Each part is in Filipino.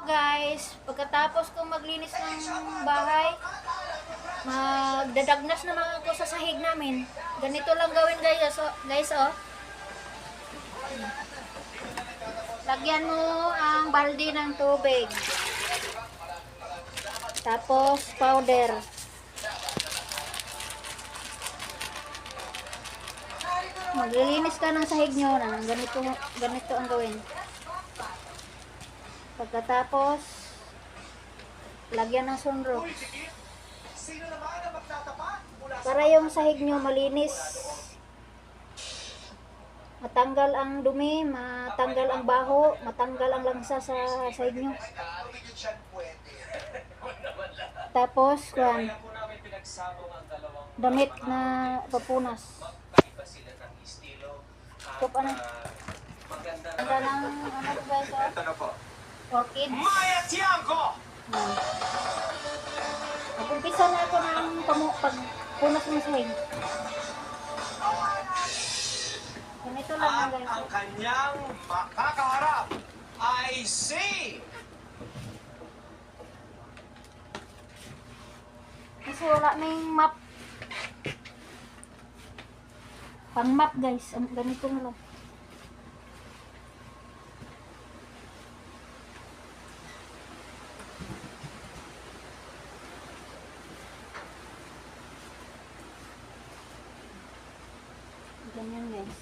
guys, pagkatapos kong maglinis ng bahay, magdadagnas naman ako sa sahig namin. Ganito lang gawin guys, oh. Lagyan mo ang balde ng tubig. Tapos powder. Maglilinis ka ng sahig nyo na ganito ang gawin. Pagkatapos, lagyan ng sunrox. Para yung sahig nyo malinis. Matanggal ang dumi, matanggal ang baho, matanggal ang langsa sa sahig nyo. Tapos, damit na papunas. Ito pa na. Ganda ng ano guys, orchids. Nag-umpisa na ako ng pagpunas ng sahig. Ganito lang guys. Ang kanyang makakaharap ay si... Kasi wala na yung map. Pang map guys. Ganito na lang. Ganyan guys.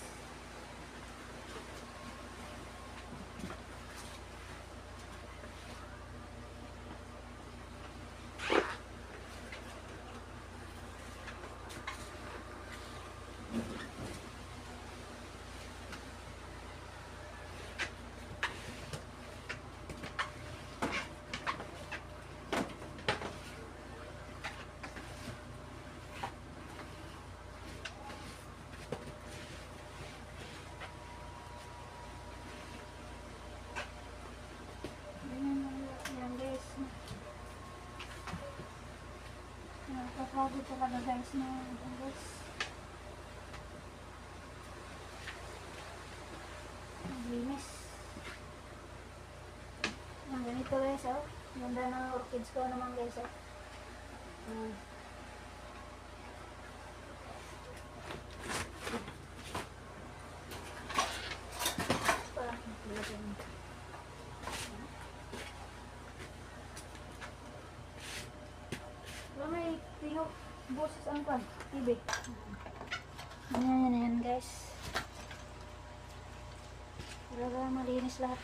Nakakapagod talaga guys na guys. Maglinis. Ganito guys, oh. Ganda ng orchids ko naman guys, oh. May tingok boses ang kwan, TV. Yan guys. Para malinis lahat.